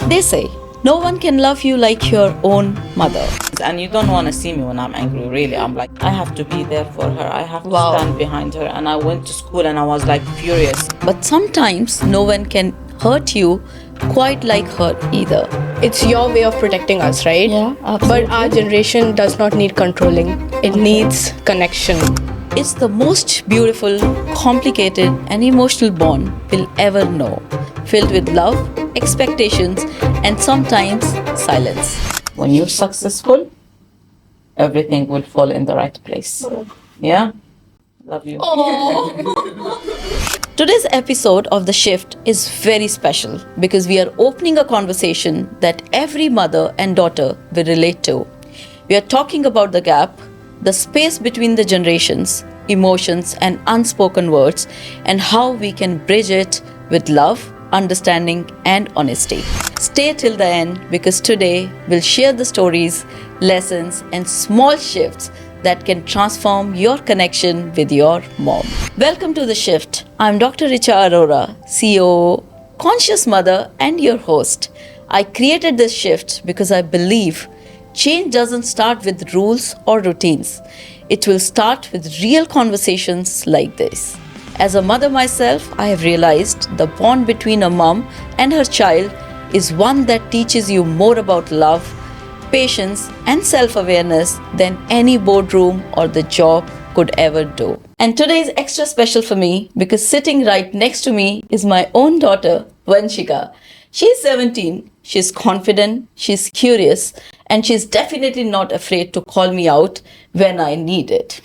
They say no one can love you like your own mother. And you don't want to see me when I'm angry, really. I'm like, I have to be there for her. I have to Wow. stand behind her. And I went to school and I was like furious. But sometimes no one can hurt you quite like her either. It's your way of protecting us, right? Yeah, absolutely. But our generation does not need controlling. It needs connection. It's the most beautiful, complicated, and emotional bond we'll ever know, filled with love, expectations, and sometimes silence. When you're successful, everything will fall in the right place. Yeah? Love you. Today's episode of The Shift is very special because we are opening a conversation that every mother and daughter will relate to. We are talking about the gap, the space between the generations, emotions, and unspoken words, and how we can bridge it with love, understanding, and honesty. Stay till the end because today we'll share the stories, lessons, and small shifts that can transform your connection with your mom. Welcome to The Shift. I'm Dr. Richa Arora, CEO, Conscious Mother, and your host. I created this shift because I believe change doesn't start with rules or routines. It will start with real conversations like this. As a mother myself, I have realized the bond between a mom and her child is one that teaches you more about love, patience, and self-awareness than any boardroom or the job could ever do. And today is extra special for me because sitting right next to me is my own daughter, Vanshika. She's 17, she's confident, she's curious, and she's definitely not afraid to call me out when I need it.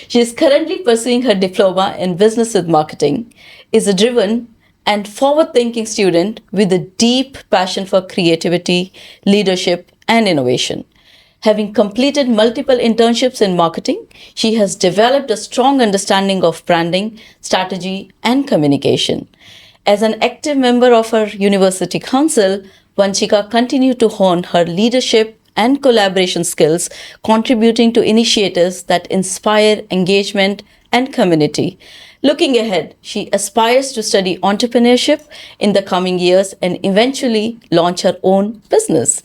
She is currently pursuing her diploma in business with marketing, is a driven and forward-thinking student with a deep passion for creativity, leadership, and innovation. Having completed multiple internships in marketing, she has developed a strong understanding of branding, strategy, and communication. As an active member of her university council, Vanshika continued to hone her leadership and collaboration skills, contributing to initiatives that inspire engagement and community. Looking ahead, she aspires to study entrepreneurship in the coming years and eventually launch her own business,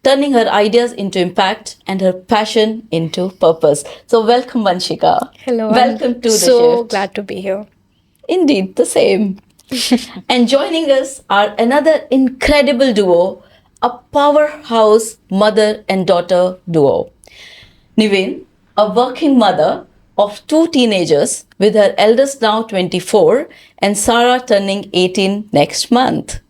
turning her ideas into impact and her passion into purpose. So welcome, Vanshika. Hello. Welcome to The so Shift. glad to be here. Indeed, the same. And joining us are another incredible duo, a powerhouse mother and daughter duo. Niveen, a working mother of two teenagers with her eldest now 24 and Sarah turning 18 next month.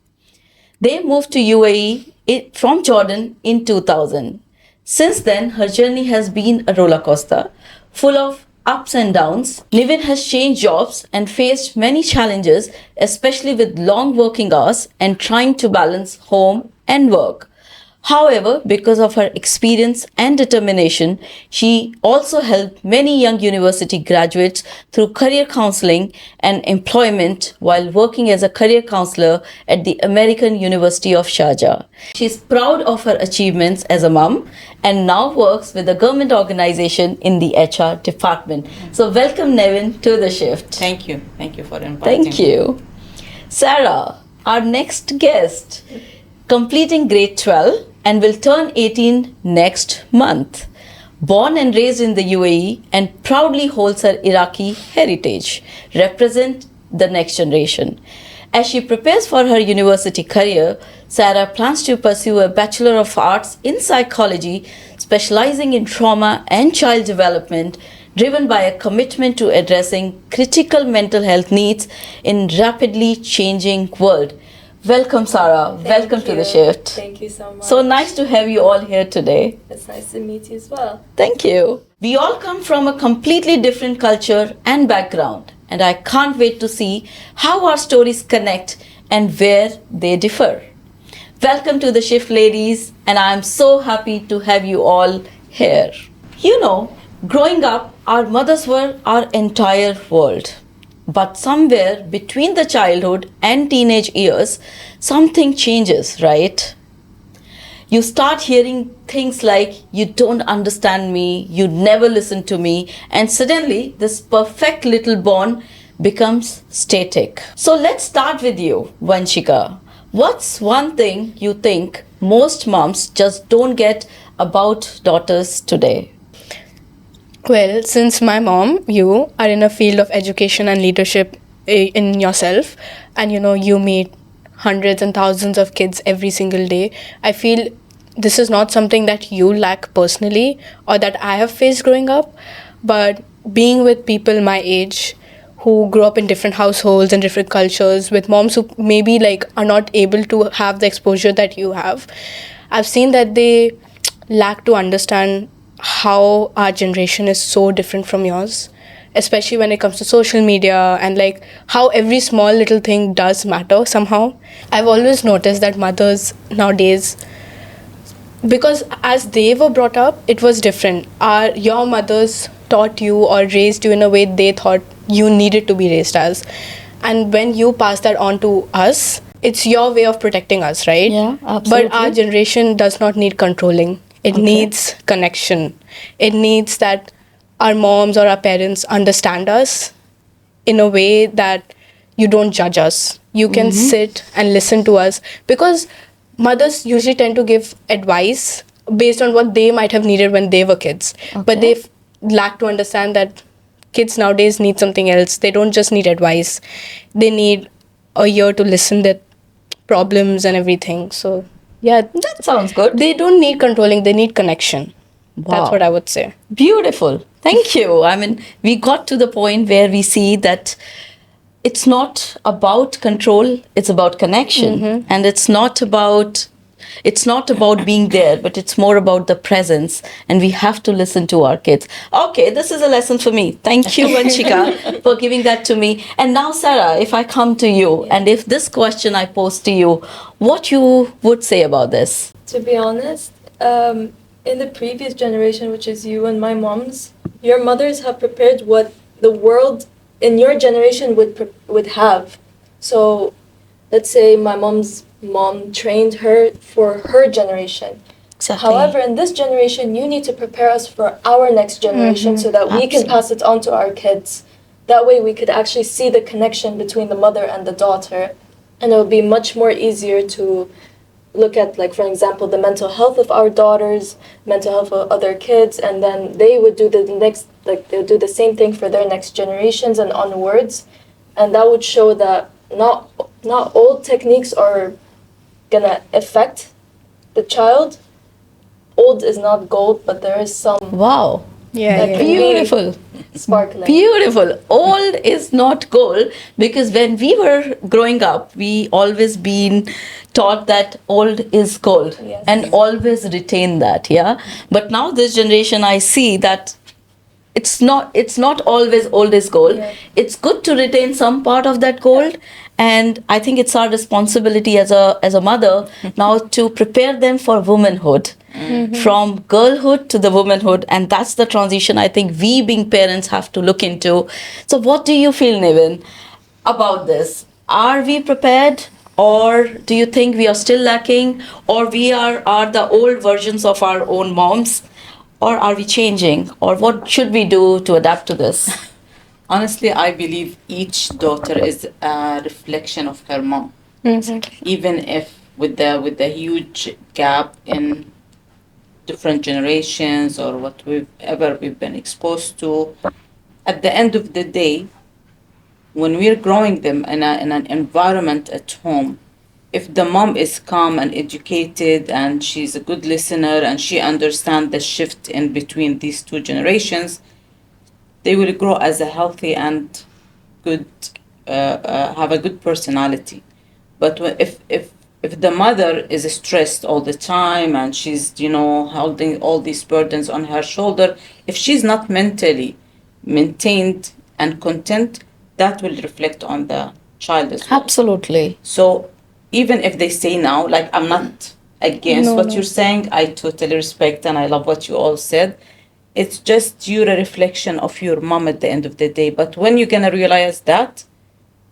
They moved to UAE from Jordan in 2000. Since then, her journey has been a roller coaster, full of ups and downs. Niveen has changed jobs and faced many challenges, especially with long working hours and trying to balance home and work. However, because of her experience and determination, she also helped many young university graduates through career counseling and employment while working as a career counselor at the American University of Sharjah. She is proud of her achievements as a mom and now works with a government organization in the HR department. So welcome, Nevin, to The Shift. Thank you. Thank you for inviting Thank me. you. Sarah, our next guest, completing grade 12 and will turn 18 next month. Born and raised in the UAE and proudly holds her Iraqi heritage, represent the next generation. As she prepares for her university career, Sarah plans to pursue a Bachelor of Arts in Psychology, specializing in trauma and child development, driven by a commitment to addressing critical mental health needs in rapidly changing world. Welcome, Sarah. Welcome to The Shift. Thank you so much. So nice to have you all here today. It's nice to meet you as well. Thank you. We all come from a completely different culture and background, and I can't wait to see how our stories connect and where they differ. Welcome to The Shift, ladies, and I am so happy to have you all here. You know, growing up, our mothers were our entire world. But somewhere between the childhood and teenage years, something changes, right? You start hearing things like, you don't understand me, you never listen to me, and suddenly this perfect little bond becomes static. So let's start with you, Vanshika. What's one thing you think most moms just don't get about daughters today? Well, since my mom, you are in a field of education and leadership in yourself, and you meet hundreds and thousands of kids every single day, I feel this is not something that you lack personally or that I have faced growing up, but being with people my age who grew up in different households and different cultures with moms who maybe like are not able to have the exposure that you have, I've seen that they lack to understand how our generation is so different from yours, especially when it comes to social media and like how every small little thing does matter somehow. I've always noticed that mothers nowadays, because as they were brought up, it was different. Your mothers taught you or raised you in a way they thought you needed to be raised as, and when you pass that on to us, it's your way of protecting us, right? Yeah, absolutely. But our generation does not need controlling. It needs connection. It needs that our moms or our parents understand us in a way that you don't judge us. You can sit and listen to us, because mothers usually tend to give advice based on what they might have needed when they were kids. But they lack to understand that kids nowadays need something else. They don't just need advice. They need a ear to listen their problems and everything. So yeah, That sounds good. they don't need controlling, they need connection. That's Wow. what I would say. Beautiful. Thank you. I mean, we got to the point where we see that it's not about control, it's about connection. And it's not about being there, but it's more about the presence, and we have to listen to our kids. Okay, this is a lesson for me. Thank you, Vanshika, for giving that to me. And now, Sarah, if I come to you, and if this question I pose to you, what you would say about this? To be honest, in the previous generation, which is you and my mom's, your mothers have prepared what the world in your generation would have. So, let's say my mom's mom trained her for her generation. Exactly. However, in this generation, you need to prepare us for our next generation so that we can pass it on to our kids. That way, we could actually see the connection between the mother and the daughter, and it would be much more easier to look at, like, for example, the mental health of our daughters, mental health of other kids, and then they would do they'll do the same thing for their next generations and onwards, and that would show that not all techniques are gonna affect the child. Old is not gold, but there is some Wow. Yeah, that can be Beautiful. sparkling. Beautiful. Old is not gold, because when we were growing up, we always been taught that old is gold, Yes. and always retain that. Yeah. But now this generation, I see that it's not always old is gold. Yeah. It's good to retain some part of that gold, and I think it's our responsibility as a mother now to prepare them for womanhood. From girlhood to the womanhood, and that's the transition I think we being parents have to look into. So what do you feel, Niven, about this? Are we prepared, or do you think we are still lacking, or we are the old versions of our own moms, or are we changing, or what should we do to adapt to this? Honestly, I believe each daughter is a reflection of her mom. Even if with the huge gap in different generations or what we've been exposed to, at the end of the day, when we're growing them in an environment at home, if the mom is calm and educated and she's a good listener and she understands the shift in between these two generations, they will grow as a healthy and good, have a good personality. But if the mother is stressed all the time and she's holding all these burdens on her shoulder, if she's not mentally maintained and content, that will reflect on the child as well. Absolutely. So even if they say now, like, I'm not against No, what no. you're saying, I totally respect and I love what you all said. It's just you're a reflection of your mom at the end of the day. But when you're gonna realize that?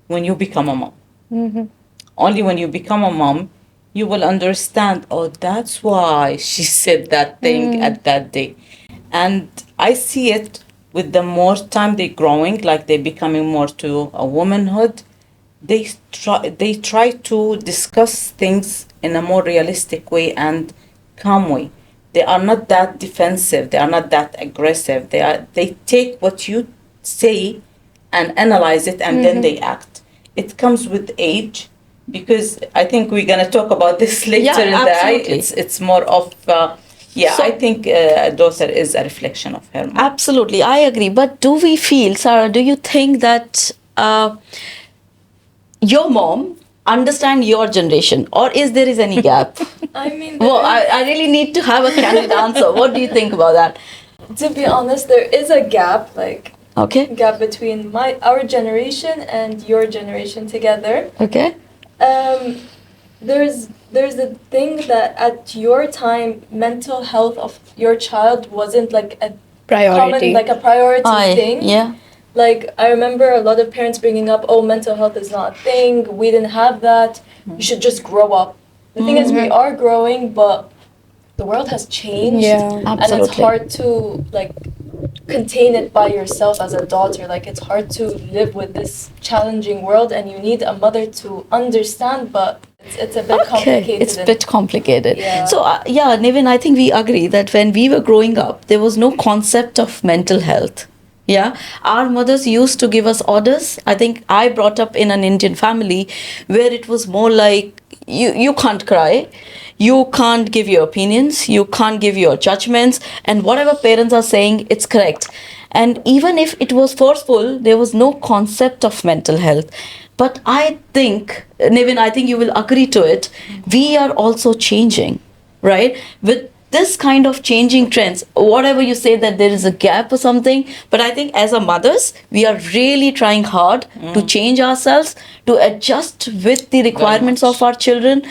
When you become a mom. Only when you become a mom, you will understand, oh, that's why she said that thing at that day. And I see it with the more time they're growing, like they're becoming more to a womanhood, they try to discuss things in a more realistic way and calm way. They are not that defensive. They are not that aggressive. They take what you say and analyze it, and then they act. It comes with age, because I think we're gonna talk about this later Yeah, in the eye. absolutely. It's more of So- I think a daughter is a reflection of her mom. Absolutely, I agree. But do we feel, Sarah, do you think that your mom understand your generation, or is any gap? I mean, Well, I really need to have a candid answer. What do you think about that? to be honest, there is a gap, like Okay. gap between our generation and your generation together. Okay. There's a thing that at your time, mental health of your child wasn't like a Priority. like a priority thing. Yeah. Like, I remember a lot of parents bringing up, oh, mental health is not a thing, we didn't have that, you should just grow up. The thing is, we are growing, but the world has changed. Yeah. And it's Absolutely. hard to, like, contain it by yourself as a daughter. Like, it's hard to live with this challenging world, and you need a mother to understand, but it's a bit complicated. It's a bit complicated. Yeah. So, Nivin, I think we agree that when we were growing up, there was no concept of mental health. Yeah, our mothers used to give us orders. I think I brought up in an Indian family where it was more like you can't cry, you can't give your opinions, you can't give your judgments, and whatever parents are saying, it's correct. And even if it was forceful, there was no concept of mental health. But I think, Nivin, I think you will agree to it, we are also changing, right? With this kind of changing trends, whatever you say that there is a gap or something, but I think as a mothers, we are really trying hard to change ourselves, to adjust with the requirements of our children.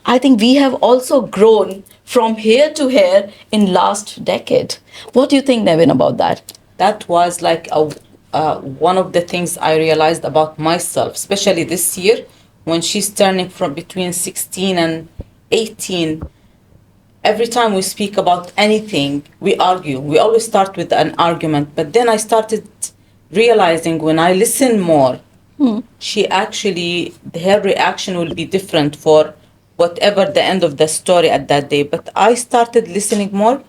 I think we have also grown from here to here in last decade. What do you think, Nevin, about that? That was like one of the things I realized about myself, especially this year when she's turning from between 16 and 18. Every time we speak about anything, we argue. We always start with an argument. But then I started realizing when I listen more, she actually, her reaction will be different for whatever the end of the story at that day. But I started listening more.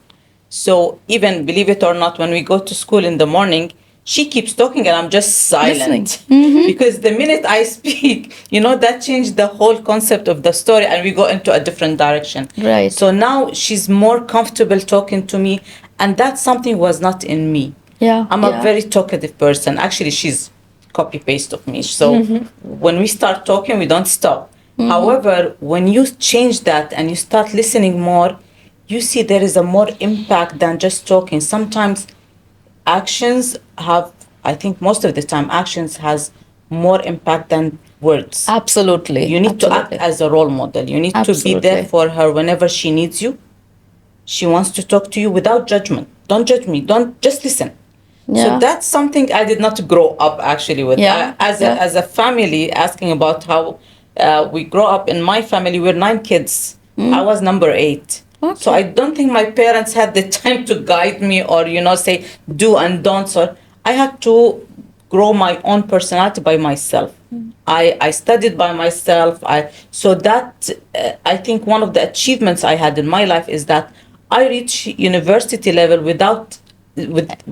So even, believe it or not, when we go to school in the morning, she keeps talking and I'm just silent. Because the minute I speak, that changed the whole concept of the story and we go into a different direction. Right. So now she's more comfortable talking to me, and that's something was not in me. Yeah. I'm a very talkative person. Actually, she's copy paste of me. So when we start talking, we don't stop. However, when you change that and you start listening more, you see there is a more impact than just talking. Sometimes actions have, I think most of the time, actions has more impact than words. Absolutely. You need to act Absolutely. as a role model. You need to be there Absolutely. for her whenever she needs you. She wants to talk to you without judgment. Don't judge me. Don't, just listen. Yeah. So that's something I did not grow up actually with. Yeah. As a family, asking about how we grow up in my family, we're 9 kids. I was number 8. Okay. So I don't think my parents had the time to guide me or, say do and don't. So I had to grow my own personality by myself. I studied by myself. So that I think one of the achievements I had in my life is that I reached university level with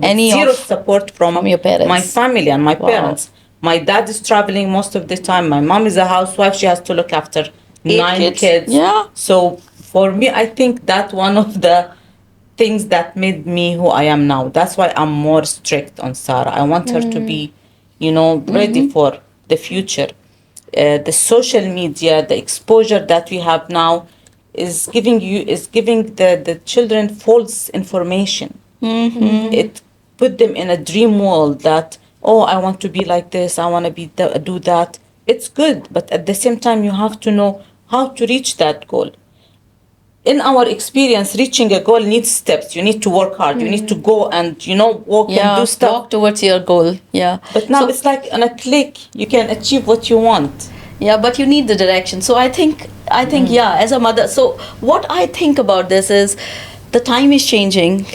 Any zero of- support from your parents. my family and my Wow. parents. My dad is traveling most of the time. My mom is a housewife. She has to look after 9 kids. Yeah. So for me, I think that one of the things that made me who I am now. That's why I'm more strict on Sarah. I want her to be, ready for the future. The social media, the exposure that we have now is giving the children false information. It put them in a dream world that, I want to be like this, I want to do that. It's good, but at the same time, you have to know how to reach that goal. In our experience, reaching a goal needs steps. You need to work hard. You need to go and, walk and do stuff. Walk towards your goal. Yeah. But now So- it's like on a click, you can achieve what you want. Yeah, but you need the direction. So I think as a mother, so what I think about this is the time is changing.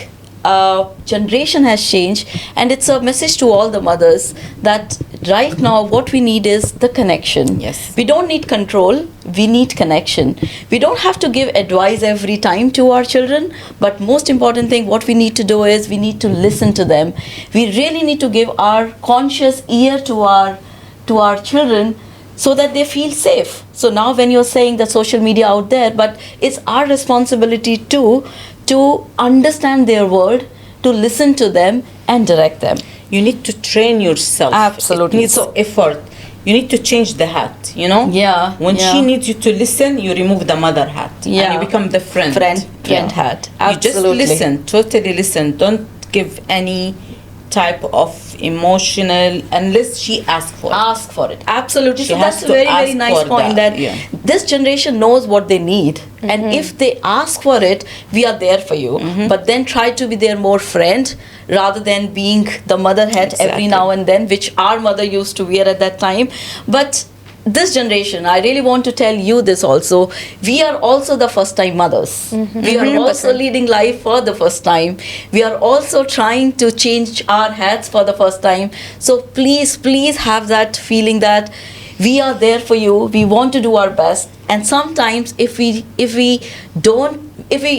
generation has changed, and it's a message to all the mothers that right now what we need is the connection. Yes. We don't need control, we need connection. We don't have to give advice every time to our children, but most important thing what we need to do is we need to listen to them. We really need to give our conscious ear to our children so that they feel safe. So now when you're saying that social media out there, but it's our responsibility too to understand their world, to listen to them and direct them. You need to train yourself. Absolutely. It needs effort. You need to change the hat, you know? Yeah. When yeah. she needs you to listen, you remove the mother hat. Yeah. And you become the friend. Friend hat. Absolutely. You just listen, totally listen. Don't give any type of emotional unless she asks for it. Ask for it. Absolutely. She So has that's a to very, ask very nice for point that, that yeah. this generation knows what they need. And if they ask for it, we are there for you. But then try to be their more friend rather than being the mother hat every Exactly. now and then, which our mother used to wear at that time. But this generation, I really want to tell you this also, we are also the first time mothers. We are also leading life for the first time. We are also trying to change our hats for the first time. So please, please have that feeling that we are there for you. We want to do our best. And sometimes if we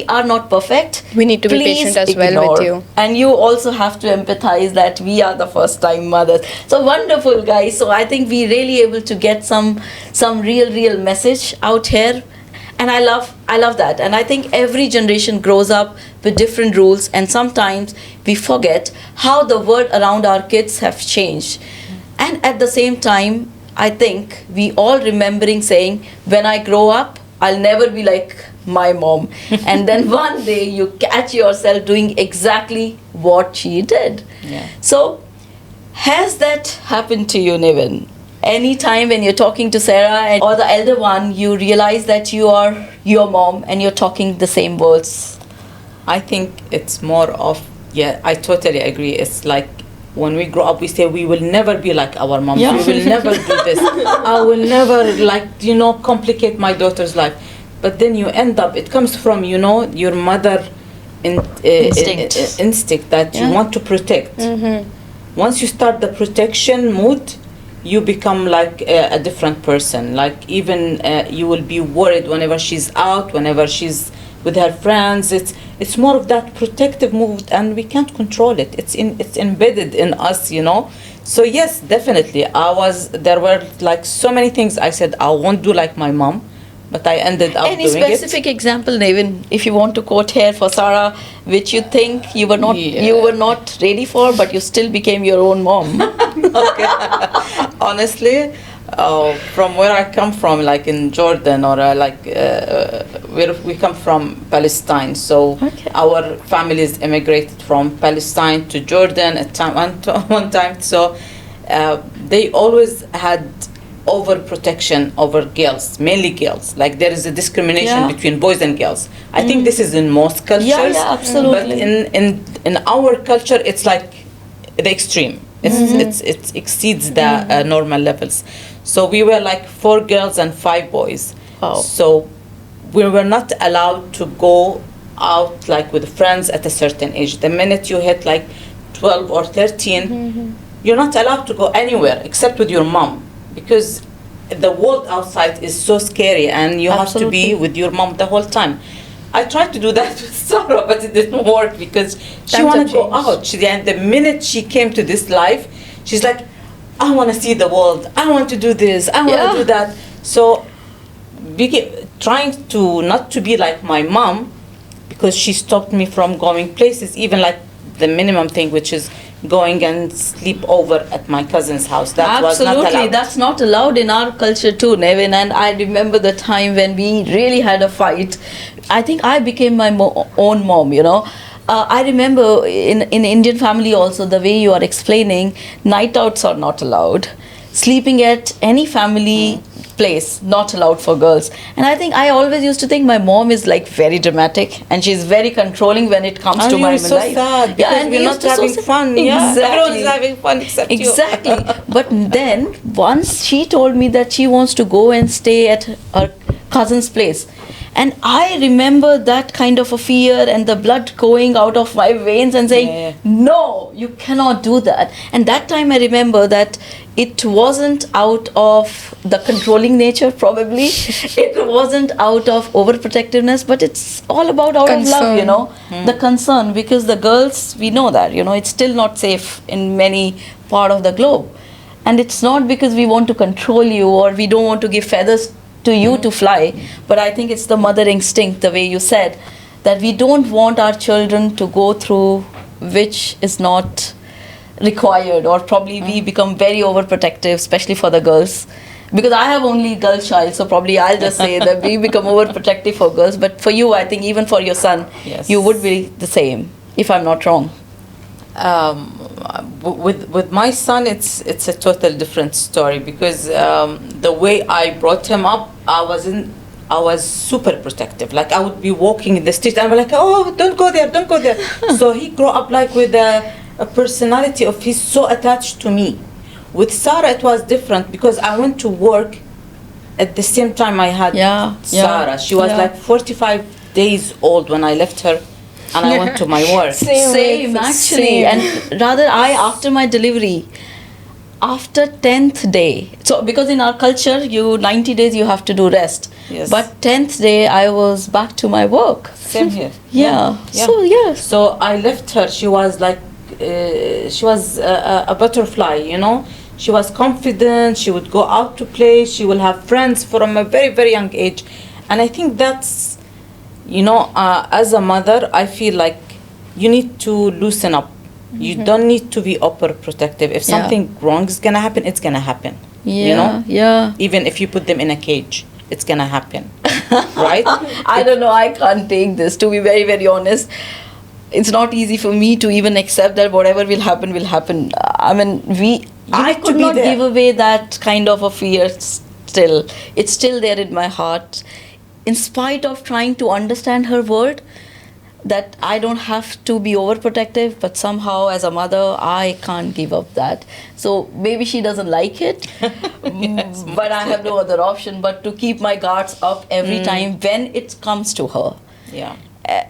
are not perfect, We need to be please patient as well with ignore. you. And you also have to empathize that we are the first time mothers. So wonderful, guys. So I think we really able to get some real message out here. And I love that. And I think every generation grows up with different rules, and sometimes we forget how the world around our kids have changed. And at the same time, I think we all remembering saying, when I grow up, I'll never be like my mom. And then one day you catch yourself doing exactly what she did. Yeah. So has that happened to you, Niven? Any time when you're talking to Sarah or the elder one, you realize that you are your mom and you're talking the same words? I think it's more of, yeah, I totally agree. It's like when we grow up, we say we will never be like our moms. Yeah. We will never do this. I will never, complicate my daughter's life. But then you end up, it comes from, your mother instinct that Yeah. you want to protect. Once you start the protection mood, you become like a different person. Like even you will be worried whenever she's out, whenever she's with her friends. It's more of that protective mood, and we can't control it. It's embedded in us, So yes, definitely. There were like so many things I said I won't do like my mom, but I ended up Any doing specific example, Nevin, if you want to quote here for Sarah, which you think you were not ready for, but you still became your own mom? Okay. Honestly, from where I come from, like in Jordan, or where we come from, Palestine. So Okay. our families immigrated from Palestine to Jordan one time. So they always had overprotection over girls, mainly girls. Like there is a discrimination Yeah. between boys and girls. I think this is in most cultures. Yeah, absolutely. But in our culture, it's like the extreme. It exceeds the normal levels. So we were like 4 girls and 5 boys. Wow. So we were not allowed to go out like with friends at a certain age. The minute you hit like 12 or 13, you're not allowed to go anywhere except with your mom, because the world outside is so scary and you have to Absolutely. be with your mom the whole time. I tried to do that with Sarah, but it didn't work because she Times wanted have to go out. And the minute she came to this life, she's like, I want to see the world. I want to do this. I want Yeah. to do that. So trying to not to be like my mom, because she stopped me from going places, even like the minimum thing, which is going and sleep over at my cousin's house. That was not Absolutely, allowed. that's not allowed in our culture too, Nevin. And I remember the time when we really had a fight. I think I became my own mom, I remember in Indian family also, the way you are explaining, night outs are not allowed. Sleeping at any family place, not allowed for girls. And I think I always used to think my mom is like very dramatic and she's very controlling when it comes And to you my were so life. sad because and we're we not used to having fun. Yeah, Exactly. everyone's having fun except you. Exactly. But then once she told me that she wants to go and stay at her cousin's place, And I remember that kind of a fear and the blood going out of my veins and saying, Yeah. no, you cannot do that. And that time I remember that it wasn't out of the controlling nature, probably. It wasn't out of overprotectiveness, but it's all about out of love, you Concern. know, the concern. Because the girls, we know that, you know, it's still not safe in many part of the globe. And it's not because we want to control you or we don't want to give feathers to you to fly, but I think it's the mother instinct, the way you said, that we don't want our children to go through which is not required, or probably we become very overprotective, especially for the girls. Because I have only girl child, so probably I'll just say that we become overprotective for girls. But for you, I think even for your son, Yes. you would be the same, if I'm not wrong. With my son, it's a total different story, because the way I brought him up, I was super protective. Like, I would be walking in the street and I'm like, oh, don't go there, don't go there. So he grew up like with a personality of, he's so attached to me. With Sarah, it was different, because I went to work at the same time I had Yeah, yeah, Sarah. She was yeah. like 45 days old when I left her, and I went to my work. Same, actually. Same. And rather, after my delivery, after 10th day, so because in our culture, 90 days you have to do rest. Yes. But 10th day, I was back to my work. Same here. Yeah. Yeah. So, yes. So I left her. She was like, she was a butterfly, you know. She was confident. She would go out to play. She will have friends from a very, very young age. And I think that's, you know, as a mother, I feel like you need to loosen up. You don't need to be overprotective. If Yeah. something wrong is gonna happen, it's gonna happen. Yeah. You know, Yeah. even if you put them in a cage, it's gonna happen, right? I don't know. I can't take this, to be very, very honest. It's not easy for me to even accept that whatever will happen will happen. I mean, I need to could be not there. give away that kind of a fear still. It's still there in my heart. In spite of trying to understand her world, that I don't have to be overprotective, but somehow as a mother, I can't give up that. So maybe she doesn't like it, but I have no other option but to keep my guards up every time when it comes to her. Yeah.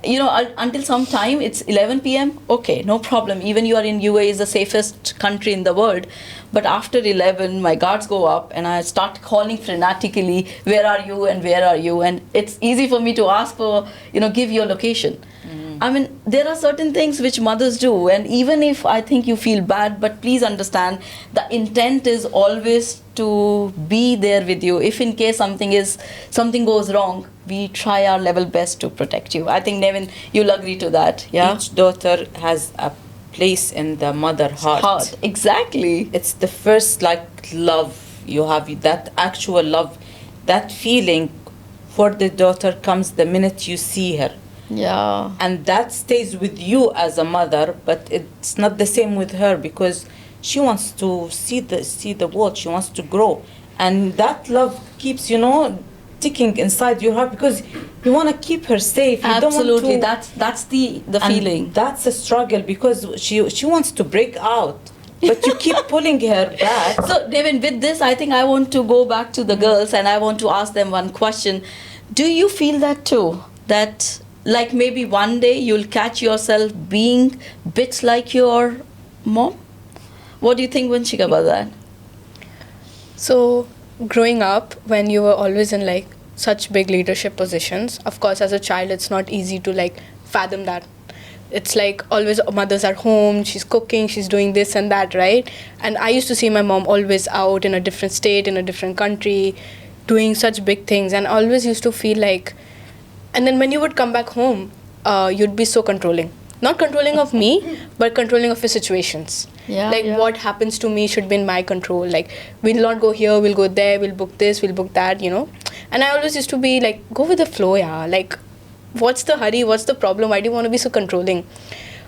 You know, until some time, it's 11 p.m. Okay, no problem. Even you are in UAE, is the safest country in the world. But after 11, my guards go up and I start calling frenetically, where are you and where are you? And it's easy for me to ask for, you know, give your location. I mean, there are certain things which mothers do, and even if I think you feel bad, but please understand, the intent is always to be there with you. If in case something goes wrong, we try our level best to protect you. I think, Nevin, you'll agree to that, yeah? Each daughter has a place in the mother heart. Exactly. It's the first like love you have, that actual love, that feeling for the daughter comes the minute you see her. Yeah. And that stays with you as a mother, but it's not the same with her, because she wants to see the world, she wants to grow, and that love keeps, you know, ticking inside your heart, because you want to keep her safe. You Absolutely. don't want to, That's the and feeling. that's a struggle, because she wants to break out, but you keep pulling her back. So, Devin, with this, I think I want to go back to the girls and I want to ask them one question. Do you feel that too? That, like, maybe one day you'll catch yourself being bits like your mom? What do you think, Vanshika, about that? So, growing up, when you were always in like such big leadership positions, of course, as a child, it's not easy to like fathom that. It's like always mother's at home, she's cooking, she's doing this and that, right? And I used to see my mom always out in a different state, in a different country, doing such big things, and I always used to feel like, and then when you would come back home, you'd be so controlling. Not controlling of me, but controlling of your situations. Yeah, Like yeah. what happens to me should be in my control. Like, we'll not go here, we'll go there, we'll book this, we'll book that, you know. And I always used to be like, go with the flow, yeah. Like, what's the hurry? What's the problem? Why do you want to be so controlling?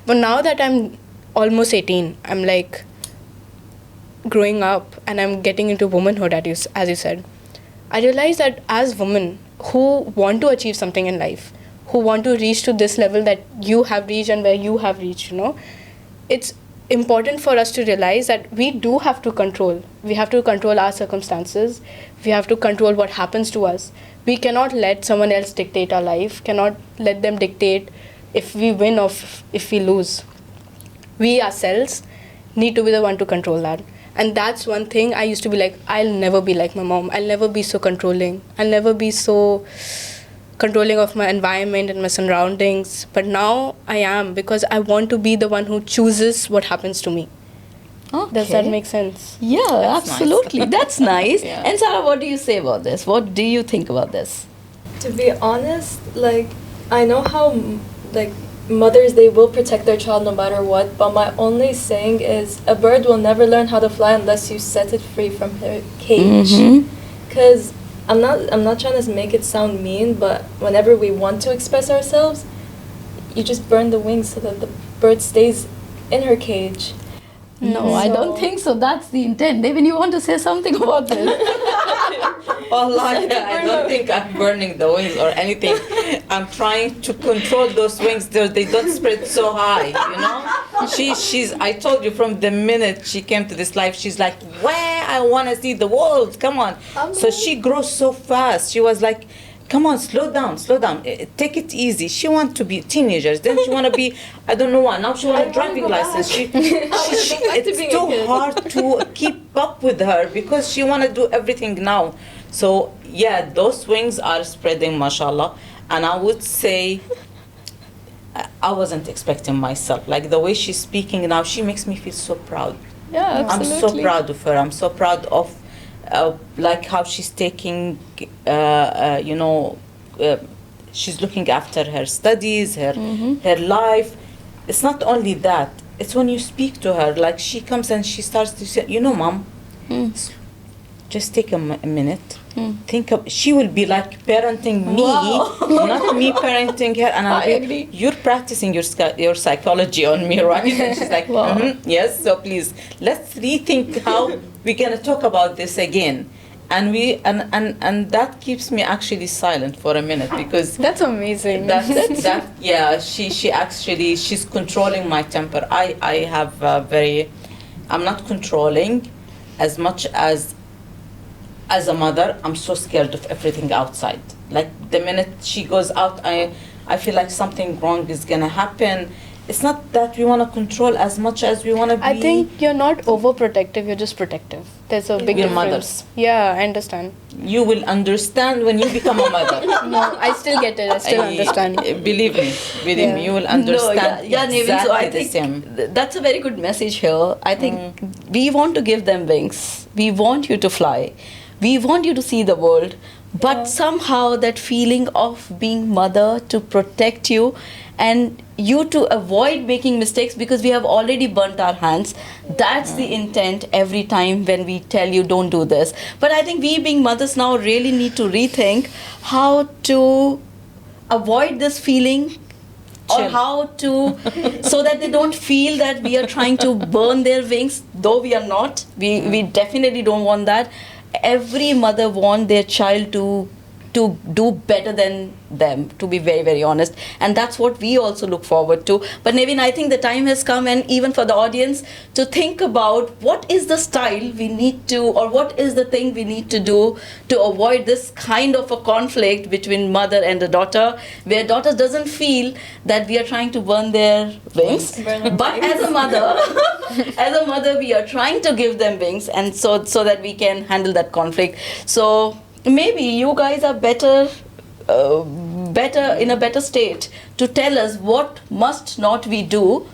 But now that I'm almost 18, I'm like growing up and I'm getting into womanhood, as you said. I realize that as women who want to achieve something in life, who want to reach to this level that you have reached and where you have reached, you know, it's important for us to realize that we do have to control. We have to control our circumstances. We have to control what happens to us. We cannot let someone else dictate our life, cannot let them dictate if we win or if we lose. We ourselves need to be the one to control that. And that's one thing I used to be like, I'll never be like my mom. I'll never be so controlling. I'll never be so controlling of my environment and my surroundings. But now I am, because I want to be the one who chooses what happens to me. Okay. Does that make sense? Yeah, That's absolutely. nice. That's nice. Yeah. And Sarah, what do you say about this? What do you think about this? To be honest, like, I know how, like, mothers, they will protect their child no matter what, but my only saying is a bird will never learn how to fly unless you set it free from her cage. Because I'm not trying to make it sound mean, but whenever we want to express ourselves, you just burn the wings so that the bird stays in her cage. No, I don't think so. That's the intent. Devin, you want to say something about this? I don't think I'm burning the wings or anything. I'm trying to control those wings. They don't spread so high, you know. She's. I told you from the minute she came to this life, she's like, "Where I want to see the world. Come on." So she grows so fast. She was like, come on, slow down, take it easy. She wants to be teenagers, then she want to be, I don't know what, now she want a driving license. It's too hard to keep up with her because she want to do everything now. So yeah, those wings are spreading, mashallah. And I would say, I wasn't expecting myself. Like the way she's speaking now, she makes me feel so proud. Yeah, absolutely. I'm so proud of her. I'm so proud of like how she's taking, she's looking after her studies, her life. It's not only that. It's when you speak to her, like she comes and she starts to say, Mom, just take a minute. Think of, she will be like parenting me, not me parenting her. And I agree. You're practicing your psychology on me, right? And she's like, yes. So please, let's rethink how we're gonna talk about this again. And and that keeps me actually silent for a minute because That's amazing. She's controlling my temper. I have I'm not controlling as much as a mother. I'm so scared of everything outside. Like the minute she goes out, I feel like something wrong is gonna happen. It's not that we want to control as much as we want to be. I think you're not overprotective, you're just protective. There's a big We're difference. mothers. Yeah, I understand. You will understand when you become a mother. No, I still get it. I still understand. Believe me, you will understand. Nevin, exactly so I the think same. that's a very good message here. I think we want to give them wings. We want you to fly. We want you to see the world. But somehow that feeling of being mother to protect you and you to avoid making mistakes because we have already burnt our hands. That's the intent every time when we tell you don't do this. But I think we being mothers now really need to rethink how to avoid this feeling or how to so that they don't feel that we are trying to burn their wings, though we are not. We definitely don't want that. Every mother wants their child to do better than them, to be very, very honest. And that's what we also look forward to. But Nevin, I think the time has come, and even for the audience, to think about what is the style we need to, or what is the thing we need to do to avoid this kind of a conflict between mother and the daughter, where daughter doesn't feel that we are trying to burn their wings. But as a mother, we are trying to give them wings, and so that we can handle that conflict. So maybe you guys are better in a better state to tell us what must not we do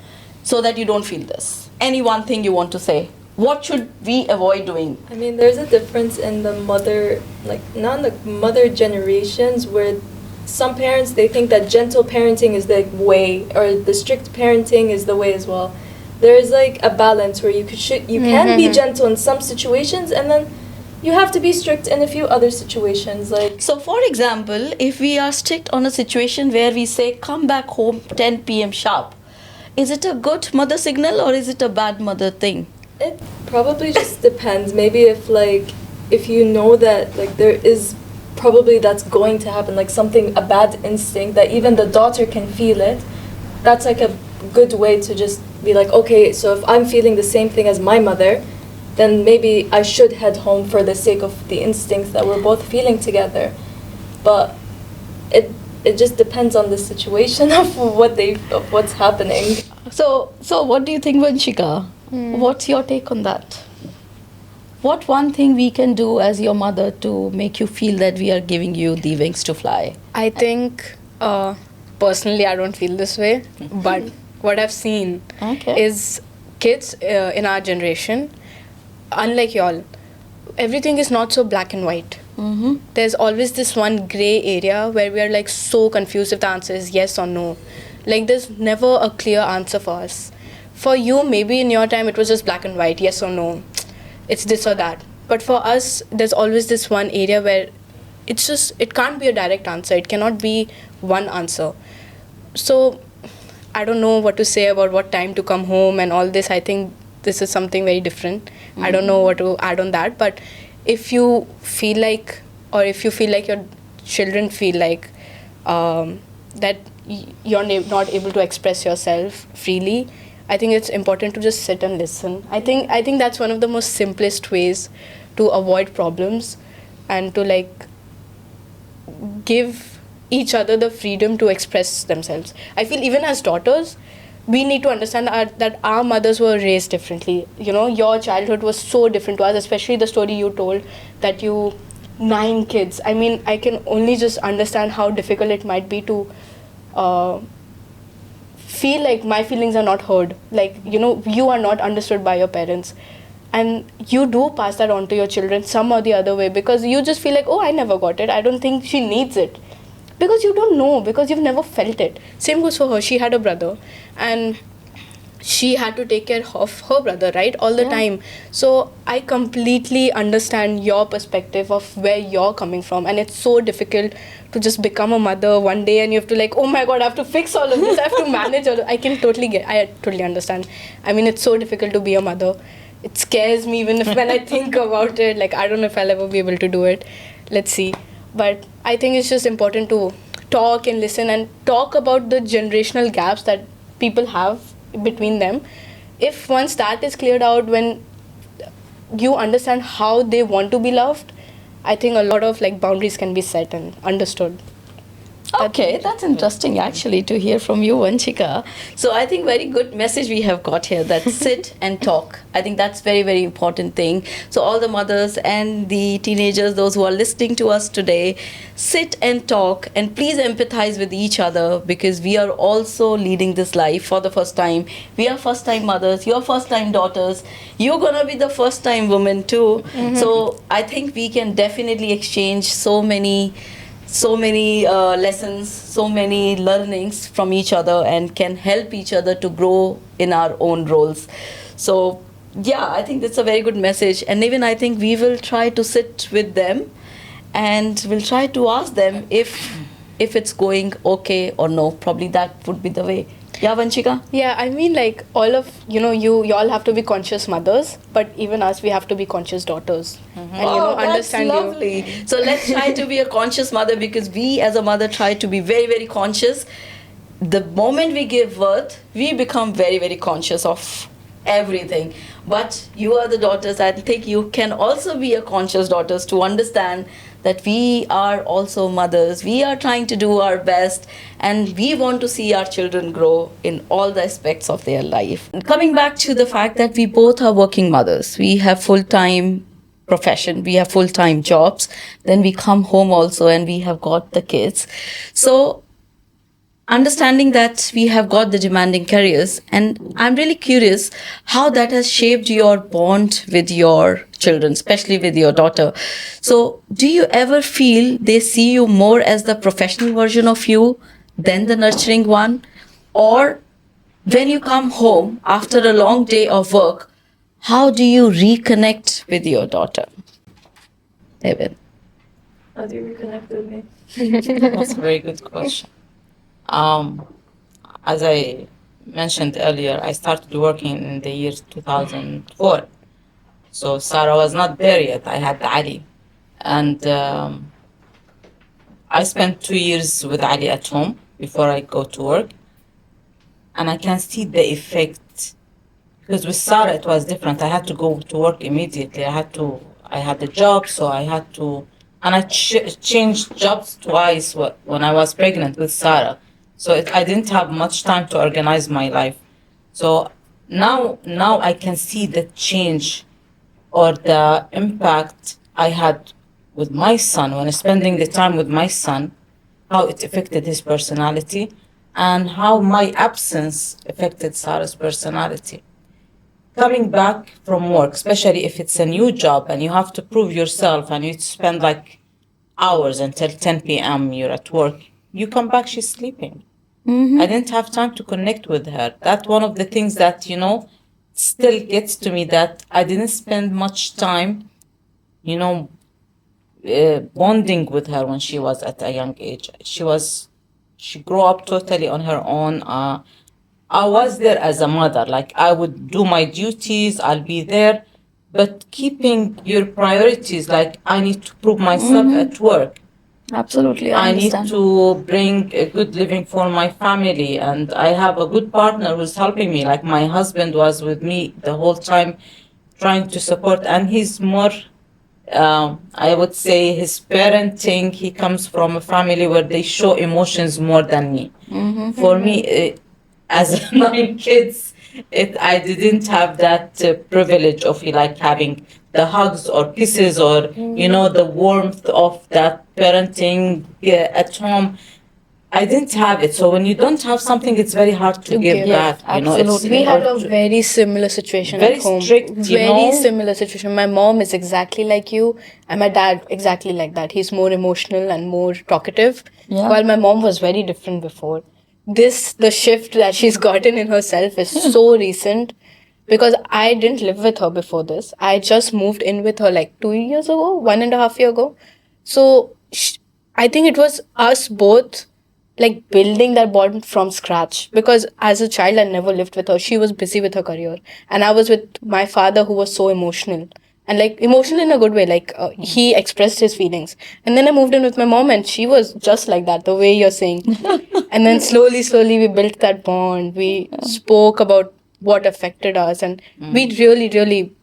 so that you don't feel this. Any one thing you want to say? What should we avoid doing? I mean, there's a difference in the mother, like, not the mother generations, where some parents, they think that gentle parenting is the way, or the strict parenting is the way as well. There's like a balance where you can be gentle in some situations, and then you have to be strict in a few other situations. Like, so for example, if we are strict on a situation where we say come back home 10 p.m. sharp, is it a good mother signal or is it a bad mother thing? it probably just depends. Maybe if you know that like there is probably that's going to happen, like a bad instinct that even the daughter can feel it, that's like a good way to just be like, okay, so if I'm feeling the same thing as my mother, then maybe I should head home for the sake of the instincts that we're both feeling together. But it just depends on the situation of what's happening. So what do you think, Vanshika? What's your take on that? What one thing we can do as your mother to make you feel that we are giving you the wings to fly? I think personally I don't feel this way, but what I've seen Okay. is kids in our generation, unlike y'all, everything is not so black and white. Mm-hmm. There's always this one gray area where we are like so confused if the answer is yes or no. Like there's never a clear answer for us. For you, maybe in your time it was just black and white, yes or no. It's this or that. But for us, there's always this one area where it can't be a direct answer. It cannot be one answer. So I don't know what to say about what time to come home and all this. I think this is something very different. I don't know what to add on that. But if you feel like, or if you feel like your children feel like that you're not able to express yourself freely, I think it's important to just sit and listen. I think that's one of the most simplest ways to avoid problems and to like give each other the freedom to express themselves. I feel even as daughters, we need to understand that our mothers were raised differently. You know, your childhood was so different to us, especially the story you told that you 9 kids. I mean, I can only just understand how difficult it might be to feel like my feelings are not heard. Like, you know, you are not understood by your parents. And you do pass that on to your children some or the other way because you just feel like, oh, I never got it. I don't think she needs it. Because you don't know, because you've never felt it. Same goes for her. She had a brother and she had to take care of her brother, right? All the time. So I completely understand your perspective of where you're coming from. And it's so difficult to just become a mother one day and you have to like, oh my God, I have to fix all of this. I have to manage all of I totally understand. I mean, it's so difficult to be a mother. It scares me even when I think about it. Like, I don't know if I'll ever be able to do it. Let's see. But I think it's just important to talk and listen and talk about the generational gaps that people have between them. If once that is cleared out, when you understand how they want to be loved, I think a lot of like boundaries can be set and understood. Okay, that's interesting actually to hear from you, Vanchika. So I think very good message we have got here that sit and talk. I think that's very, very important thing. So all the mothers and the teenagers, those who are listening to us today, sit and talk and please empathize with each other because we are also leading this life for the first time. We are first time mothers, you're first time daughters, you're gonna be the first time woman too. So I think we can definitely exchange so many lessons, so many learnings from each other and can help each other to grow in our own roles. So yeah, I think that's a very good message. And even I think we will try to sit with them and we'll try to ask them if it's going okay or no. Probably that would be the way. Yeah, Vanchika? Yeah, I mean, like all of you all have to be conscious mothers, but even us, we have to be conscious daughters, and understand that's lovely. So let's try to be a conscious mother because we as a mother try to be very, very conscious. The moment we give birth, we become very, very conscious of everything. But you are the daughters. I think you can also be a conscious daughters to understand that we are also mothers. We are trying to do our best and we want to see our children grow in all the aspects of their life. Coming back to the fact that we both are working mothers, we have full-time profession, we have full-time jobs, then we come home also and we have got the kids. So understanding that we have got the demanding careers, and I'm really curious how that has shaped your bond with your children, especially with your daughter. So do you ever feel they see you more as the professional version of you than the nurturing one? Or when you come home after a long day of work, how do you reconnect with your daughter? Evan. How do you reconnect with me? That's a very good question. As I mentioned earlier, I started working in the year 2004. So Sarah was not there yet. I had Ali. And I spent 2 years with Ali at home before I go to work. and I can see the effect. Because with Sarah, it was different. I had to go to work immediately. I had a job, so I had to, and I changed jobs twice when I was pregnant with Sarah. So I didn't have much time to organize my life. So now I can see the change or the impact I had with my son when spending the time with my son, how it affected his personality, and how my absence affected Sarah's personality. Coming back from work, especially if it's a new job and you have to prove yourself and you spend like hours until 10 p.m. you're at work, you come back, she's sleeping. I didn't have time to connect with her. That's one of the things that, still gets to me, that I didn't spend much time, bonding with her when she was at a young age. She grew up totally on her own. I was there as a mother, like I would do my duties, I'll be there, but keeping your priorities, like I need to prove myself at work. Absolutely, I need understand. to bring a good living for my family, and I have a good partner who's helping me. Like my husband was with me the whole time, trying to support, and he's more. I would say his parenting. He comes from a family where they show emotions more than me. For me, as 9 kids, I didn't have that privilege of like having the hugs or kisses or the warmth of that parenting at home. I didn't have it. So when you don't have something, it's very hard to give give. back. Absolutely. We had a very similar situation very at home. strict, Very similar situation. My mom is exactly like you, and my dad exactly like that. He's more emotional and more talkative, Yeah. while my mom was very different before. The shift that she's gotten in herself is so recent, because I didn't live with her before this. I just moved in with her like 2 years ago, 1.5 years ago. So I think it was us both like building that bond from scratch, because as a child I never lived with her. She was busy with her career, and I was with my father, who was so emotional, and like emotional in a good way, like he expressed his feelings. And then I moved in with my mom, and she was just like that, the way you're saying. And then slowly we built that bond. We spoke about what affected us, and we really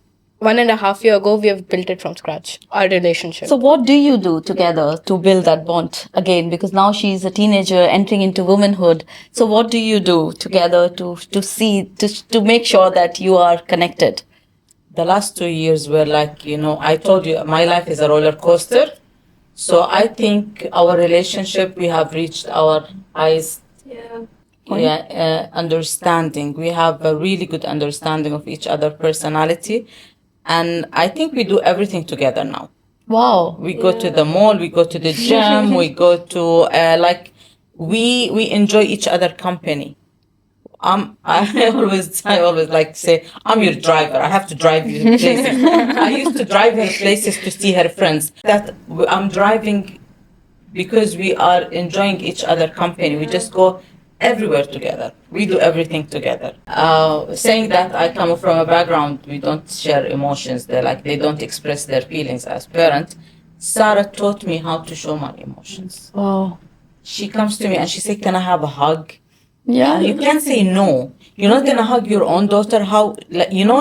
1.5 years ago we have built it from scratch, our relationship. So what do you do together to build that bond again? Because now she's a teenager entering into womanhood. So what do you do together to make sure that you are connected? The last 2 years were like, I told you, my life is a roller coaster. So I think our relationship, we have reached our highest understanding. We have a really good understanding of each other personality. And I think we do everything together now. Wow. We go to the mall, we go to the gym, we go to, we enjoy each other company. I always like to say, I'm your driver. I have to drive you places. I used to drive her places to see her friends. That I'm driving because we are enjoying each other company. We just go everywhere together. We do everything together. Saying that I come from a background, we don't share emotions. They don't express their feelings as parents. Sarah taught me how to show my emotions. Wow. She comes to me and she said, "Can I have a hug?" Yeah. You can't say no. You're not gonna hug your own daughter. How,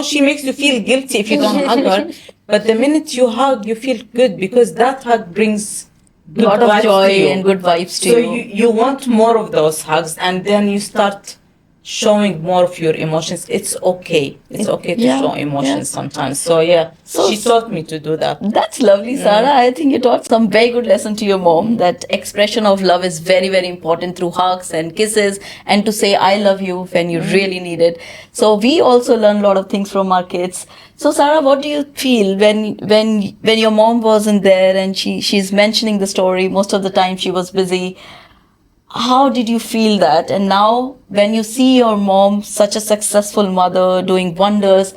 she makes you feel guilty if you don't hug her. But the minute you hug, you feel good, because that hug brings A lot of vibes joy to you. and good vibes to So you. you want more of those hugs, and then you start showing more of your emotions. It's okay. It's okay to Yeah, show emotions yeah. sometimes. So she taught me to do that. That's lovely, Sarah. I think you taught some very good lesson to your mom, that expression of love is very, very important through hugs and kisses, and to say I love you when you really need it. So we also learn a lot of things from our kids. So Sarah, what do you feel when your mom wasn't there and she's mentioning the story? Most of the time she was busy. How did you feel that? And now when you see your mom, such a successful mother, doing wonders,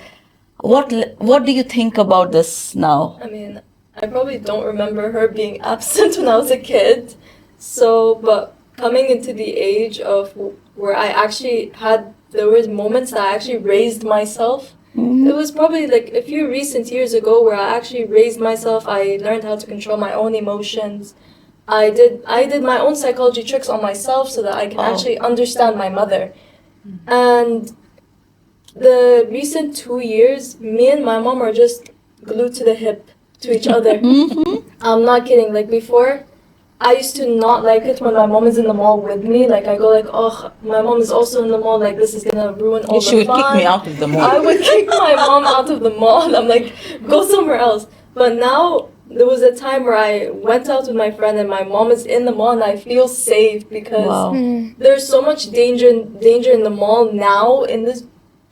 what do you think about this now? I mean, I probably don't remember her being absent when I was a kid. So, but coming into the age of where there was moments that I actually raised myself. It was probably like a few recent years ago where I actually raised myself. I learned how to control my own emotions. I did my own psychology tricks on myself so that I can actually understand my mother. And the recent 2 years, me and my mom are just glued to the hip to each other. I'm not kidding. Like before, I used to not like it when my mom is in the mall with me. Like I go like, oh, my mom is also in the mall. Like this is gonna ruin all She the would fun. kick me out of the mall. I would kick my mom out of the mall. I'm like, go somewhere else. But now there was a time where I went out with my friend and my mom is in the mall and I feel safe because Wow. there's so much danger in the mall now in this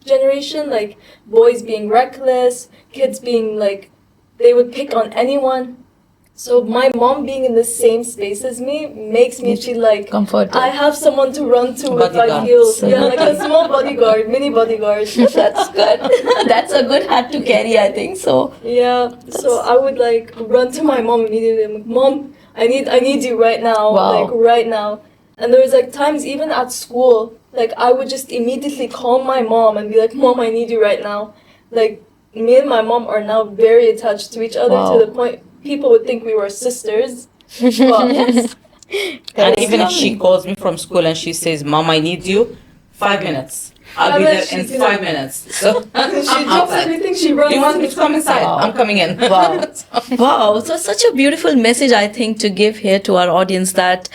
generation. Like boys being reckless, kids being like, they would pick on anyone. So my mom being in the same space as me makes me feel like Comforted. I have someone to run to if I Bodyguard. feel like a small bodyguard, mini bodyguard. That's good. That's a good hat to carry, I think. So Yeah. So I would like run to my mom immediately. I'm like, Mom, I need you right now. Wow. Like right now. And there was like times even at school, like I would just immediately call my mom and be like, Mom, I need you right now. Like me and my mom are now very attached to each other Wow. to the point people would think we were sisters. But And even if she calls me from school and she says, Mom, I need you, 5 minutes. I'll be there in 5 minutes. So she I'm drops outside. everything, she runs. Do you want me to come inside? Wow. I'm coming in. Wow. Wow. So such a beautiful message, I think, to give here to our audience that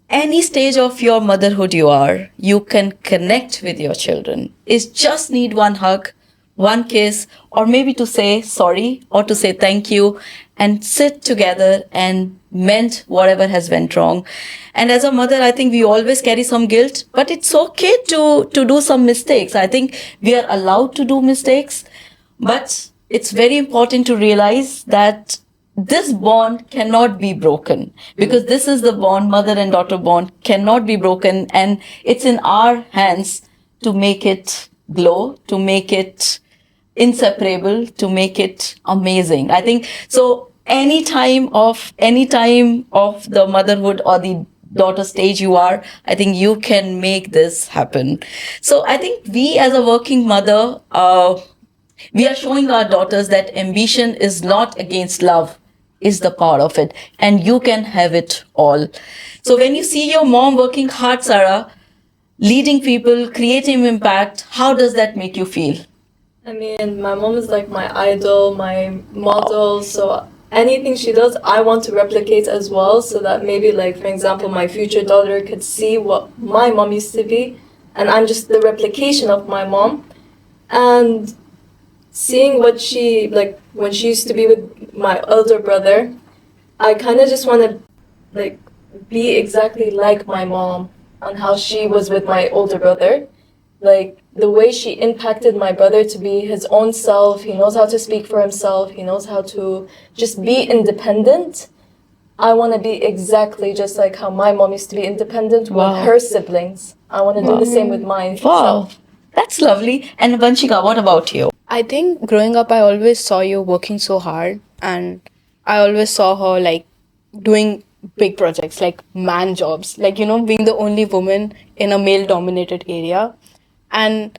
any stage of your motherhood you can connect with your children. It's just need one hug, one kiss, or maybe to say sorry or to say thank you and sit together and mend whatever has went wrong. And as a mother, I think we always carry some guilt, but it's okay to do some mistakes. I think we are allowed to do mistakes, but it's very important to realize that this bond cannot be broken because this is the bond, mother and daughter bond cannot be broken. And it's in our hands to make it glow, to make it inseparable, to make it amazing. I think so. Any time of the motherhood or the daughter stage I think you can make this happen. So I think we as a working mother, we are showing our daughters that ambition is not against love, is the power of it, and you can have it all. So when you see your mom working hard, Sarah, leading people, creating impact, how does that make you feel? I mean, my mom is like my idol, my model, so anything she does, I want to replicate as well, so that maybe, like, for example, my future daughter could see what my mom used to be, and I'm just the replication of my mom. And seeing what she, like, when she used to be with my elder brother, I kind of just want to, like, be exactly like my mom on how she was with my older brother. Like, the way she impacted my brother to be his own self, he knows how to speak for himself, he knows how to just be independent. I want to be exactly just like how my mom used to be independent with her siblings. I want to do the same with mine. Wow, that's lovely. And Vanshika, what about you? I think growing up, I always saw you working so hard, and I always saw her like doing big projects, like man jobs, like, you know, being the only woman in a male dominated area. And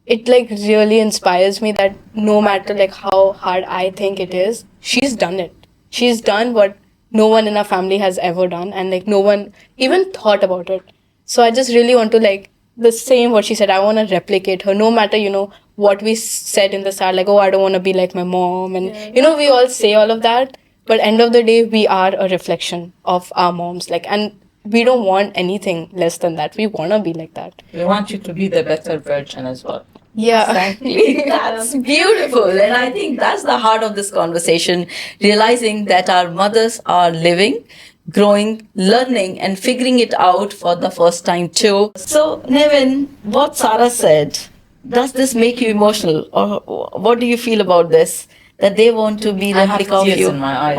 it like really inspires me that no matter like how hard I think it is, she's done it. She's done what no one in our family has ever done, and like no one even thought about it. So I just really want to like the same what she said. I want to replicate her, no matter, you know, what we said in the start, like, oh, I don't want to be like my mom, and you know, we all say all of that, but end of the day, we are a reflection of our moms, like, and we don't want anything less than that. We want to be like that. We want you to be the better version as well. Yeah. Exactly. That's beautiful. And I think that's the heart of this conversation, realizing that our mothers are living, growing, learning, and figuring it out for the first time too. So, Nevin, what Sarah said, does this make you emotional? Or what do you feel about this? That they want to be I have replica of tears you? in my eyes.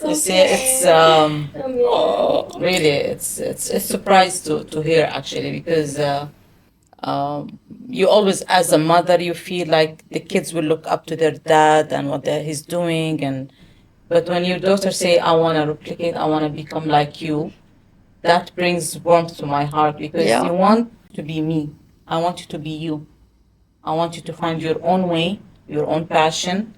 So You see, it's really it's a surprise to hear actually, because you always, as a mother, you feel like the kids will look up to their dad and what he's doing, and but when your daughter say, I want to replicate, I want to become like you, that brings warmth to my heart, because Yeah. you want to be me. I want you to be you. I want you to find your own way, your own passion.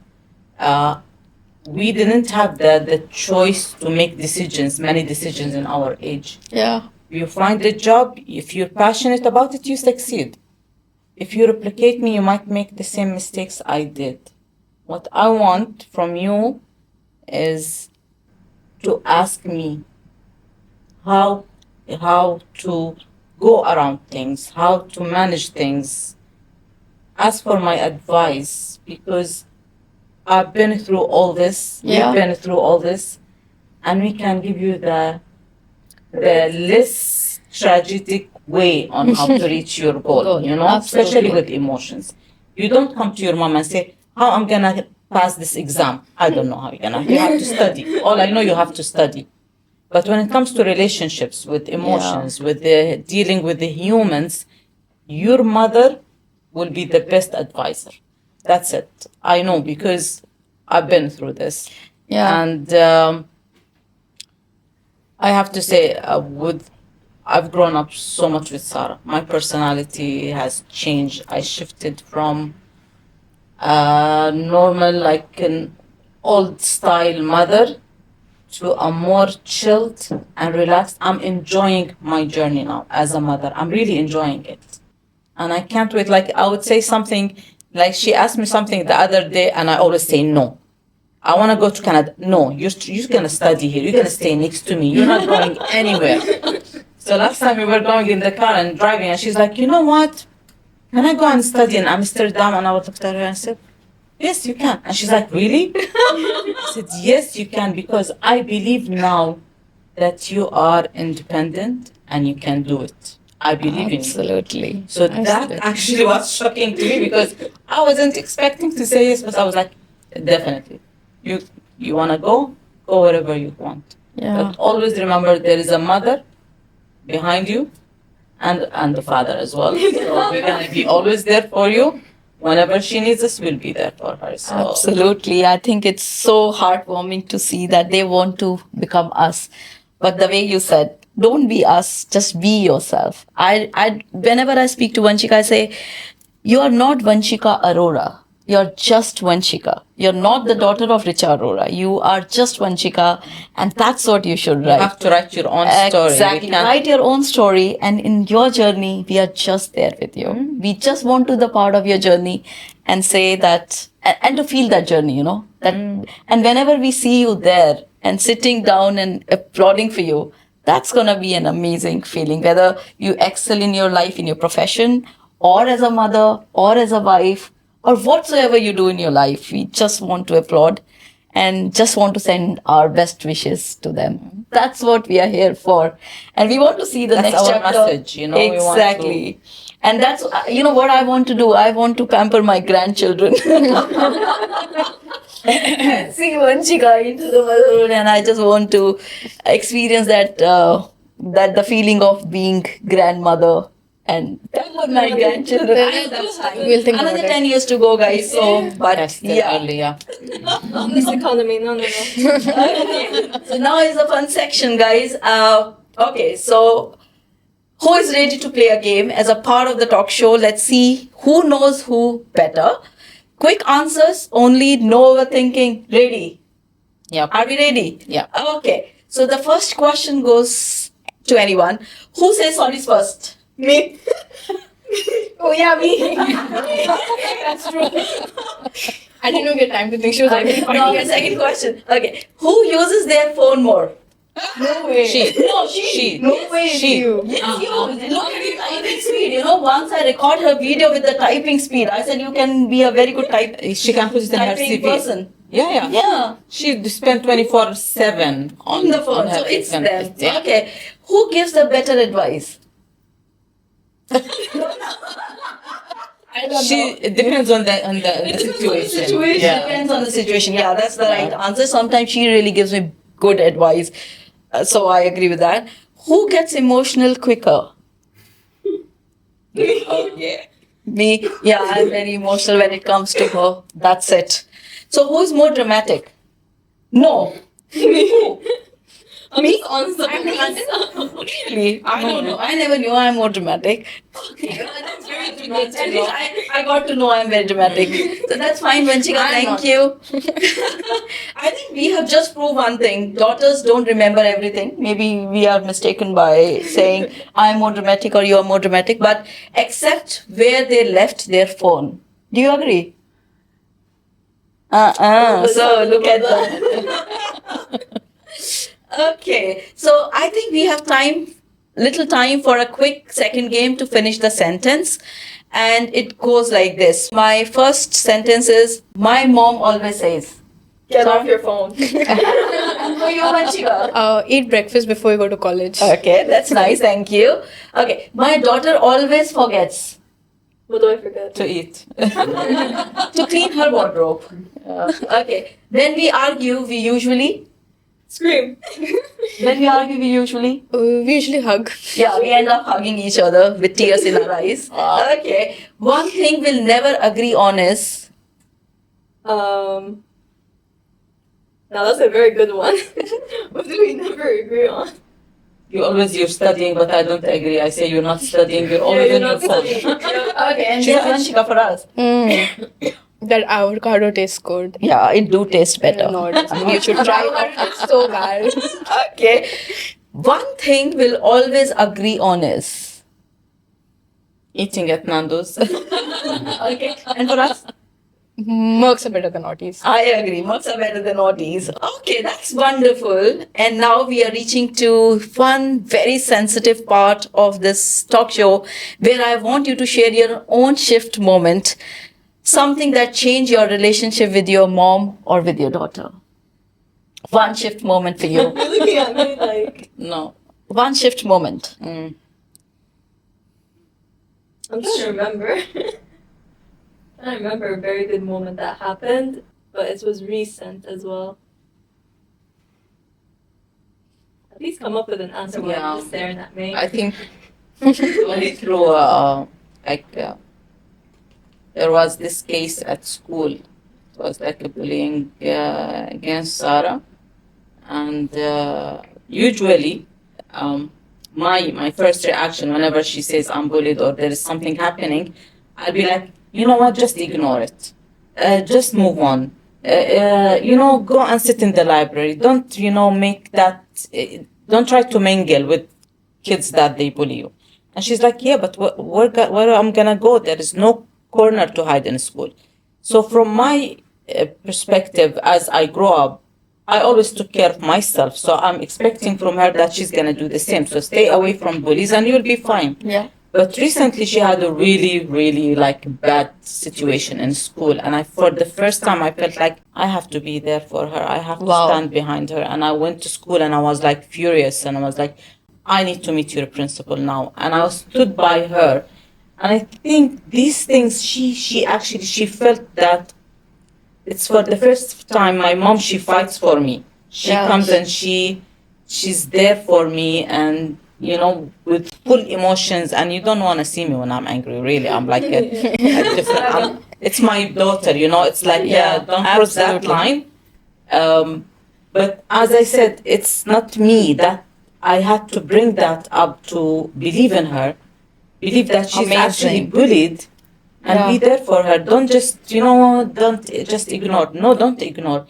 We didn't have the choice to make decisions, many decisions in our age. Yeah. You find a job. If you're passionate about it, you succeed. If you replicate me, you might make the same mistakes I did. What I want from you is to ask me how to go around things, how to manage things. Ask for my advice because I've been through all this. Yeah. We've been through all this, and we can give you the less tragic way on how to reach your goal. You know, Absolutely. especially with emotions. You don't come to your mom and say, "How I'm gonna pass this exam? I don't know how you're gonna. You have to study. All I know, you have to study." But when it comes to relationships, with emotions, with the dealing with the humans, your mother will be the best advisor. That's it. I know because I've been through this. Yeah. And I have to say, I've grown up so much with Sarah. My personality has changed. I shifted from normal, like an old style mother, to a more chilled and relaxed. I'm enjoying my journey now as a mother. I'm really enjoying it. And I can't wait. Like, I would say something, like she asked me something the other day, and I always say no. I want to go to Canada. No, you're going to study here. You're going to stay next to me. You're not going anywhere. So last time we were going in the car and driving, and she's like, you know what? Can I go and study in Amsterdam? And I looked at her and said, yes, you can. And she's like, really? I said, yes, you can, because I believe now that you are independent and you can do it. I believe in you. Absolutely. So that actually was shocking to me because I wasn't expecting to say yes, but I was like, definitely. You want to go wherever you want. Yeah. But always remember there is a mother behind you and the father as well. So we're going to be always there for you. Whenever she needs us, we'll be there for her. So. Absolutely. I think it's so heartwarming to see that they want to become us. But the way you said, don't be us, just be yourself. Whenever I speak to Vanshika, I say, you are not Vanshika Arora. You're just Vanshika. You're not the daughter of Richa Arora. You are just Vanshika, and that's what you should write. You have to write your own story. Exactly. Write your own story, and in your journey, we are just there with you. We just want to the part of your journey and say that, and to feel that journey, you know. That, and whenever we see you there and sitting down and applauding for you, that's gonna be an amazing feeling. Whether you excel in your life, in your profession, or as a mother, or as a wife, or whatsoever you do in your life, we just want to applaud and just want to send our best wishes to them. That's what we are here for. And we want to see the That's next our chapter. message, you know. Exactly. And that's, you know, what I want to do. I want to pamper my grandchildren. See Vanshika into the motherhood, and I just want to experience that the feeling of being grandmother and pamper my grandchildren. We'll think Another about it. 10 years to go, guys. So, but That's still yeah. early, yeah. This economy, no. So now is the fun section, guys. Okay, so who is ready to play a game as a part of the talk show? Let's see who knows who better. Quick answers only, no overthinking. Ready? Yep. Are we ready? Yeah. Okay. So the first question goes to anyone. Who says sorry first? Me. Oh yeah, me. That's true. I didn't even get time to think. She was like, No, okay, second question. Okay. Who uses their phone more? no way. She. No way. It's She. you. Yes, you. Look at the typing speed. You know, once I record her video with the typing speed, I said you can be a very good She can put it in her typing CV. person. Yeah. Yeah. She spent 24/7 On the phone. her So it's phone. them. Yeah. Okay. Who gives the better advice? I don't know. It depends on the situation. Yeah. Depends on the situation. Yeah, that's the right answer. Sometimes she really gives me good advice. So I agree with that. Who gets emotional quicker? Yeah. Me. Yeah, I'm very emotional when it comes to her. That's it. So who's more dramatic? No. Who? Me answer. Really? I don't know. I never knew I'm more dramatic. Okay. Good to At know. least I got to know I'm very dramatic. So that's fine, Vanchika. I'm Thank not. you. I think we have just proved one thing. Daughters don't remember everything. Maybe we are mistaken by saying I'm more dramatic or you're more dramatic, but except where they left their phone. Do you agree? So look at that. Okay, so I think we have little time for a quick second game to finish the sentence. And it goes like this. My first sentence is, my mom always says. Get Sorry? off your phone. And for you, Vanchika? Eat breakfast before you go to college. Okay, that's nice, thank you. Okay, my daughter always forgets What do I forget? To eat. to clean her wardrobe. Okay, when we argue, we usually. Scream. When we argue, we usually. We usually hug. Yeah, we end up hugging each other with tears in our eyes. Okay. One thing we'll never agree on is. Now that's a very good one. What do we never agree on? You're studying, but I don't agree. I say you're not studying. You're always you're in your not phone. studying. Okay, and this Vanchika for us. That avocado tastes good. Yeah, it do taste better. No, it doesn't. You should try it. It's so bad. Okay. One thing we'll always agree on is. Eating at Nando's. Okay. And for us? Mercs are better than Audis. I agree. Mugs are better than Audis. Okay, that's wonderful. And now we are reaching to one very sensitive part of this talk show where I want you to share your own shift moment. Something that changed your relationship with your mom or with your daughter. One shift moment for you. You're looking at me like No. One shift moment. Mm. I'm trying to remember. I remember a very good moment that happened, but it was recent as well. At least come up with an answer while Yeah. you're just staring at me. I think only through there was this case at school. It was like a bullying against Sarah, and usually my first reaction whenever she says I'm bullied or there is something happening, I'll be like, you know what, just ignore it, just move on. Go and sit in the library. Don't make that. Don't try to mingle with kids that they bully you. And she's like, yeah, but where I'm gonna go? There is no corner to hide in school. So from my perspective, as I grow up, I always took care of myself. So I'm expecting from her that she's gonna do the same. So stay away from bullies, and you'll be fine. Yeah. But recently, she had a really, really bad situation in school, and for the first time, I felt like I have to be there for her. I have to Wow. stand behind her. And I went to school, and I was like furious, and I was like, I need to meet your principal now. And I stood by her, and I think these things, she felt that it's for the first time my mom, she fights for me. She Yeah. comes and she's there for me, and with full emotions, and you don't want to see me when I'm angry, really. I'm like a different, it's my daughter, it's like, Yeah, don't cross that absolutely. line. But as I said, it's not me that I had to bring that up to believe in her, believe that she's actually Amazing. bullied, and Yeah. be there for her. Don't just, don't just ignore. No, don't ignore.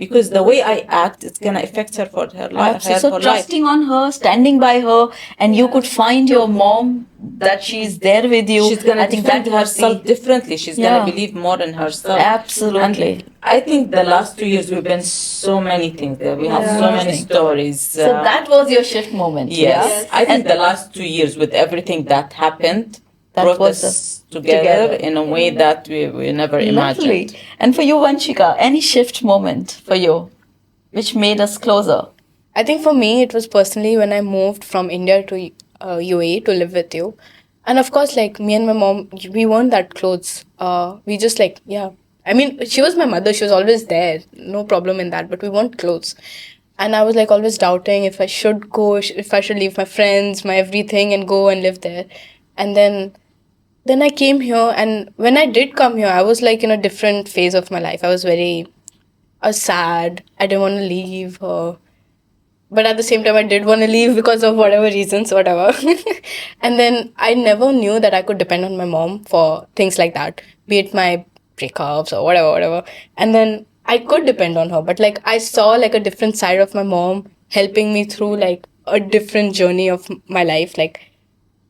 Because the way I act, it's going to affect her for her life. Absolutely. So trusting on her, standing by her, and you could find your mom that she's there with you. She's going I to think defend that must herself be- differently. She's Yeah. going to believe more in herself. Absolutely. And I think the last 2 years we've been so many things there. We have so many Amazing. stories. So that was your shift moment. Yes. Yeah? I think And the last 2 years with everything that happened That brought was us together in a way that we never imagined. Lovely. And for you, Vanchika, any shift moment for you which made us closer? I think for me, it was personally when I moved from India to UAE to live with you. And of course, like me and my mom, we weren't that close. We just yeah. I mean, she was my mother. She was always there. No problem in that. But we weren't close. And I was like always doubting if I should go, if I should leave my friends, my everything and go and live there. And then I came here. And when I did come here, I was like in a different phase of my life. I was sad. I didn't want to leave her. but at the same time I did want to leave because of whatever reasons, whatever. And then I never knew that I could depend on my mom for things like that, be it my breakups or whatever. And then I could depend on her, but like I saw like a different side of my mom helping me through like a different journey of my life. Like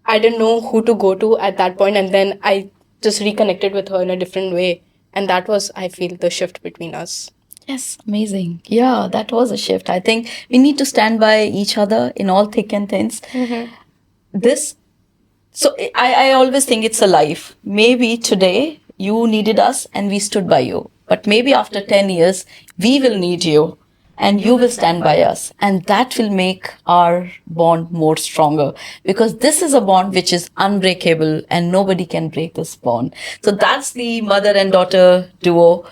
I didn't know who to go to at that point, and then I just reconnected with her in a different way, and that was, I feel, the shift between us. Yes, amazing. Yeah, that was a shift. I think we need to stand by each other in all thick and thins. This, so I always think it's a life. Maybe today you needed us and we stood by you. But maybe after 10 years, we will need you and you will stand by us. And that will make our bond more stronger, because this is a bond which is unbreakable and nobody can break this bond. So that's the mother and daughter duo.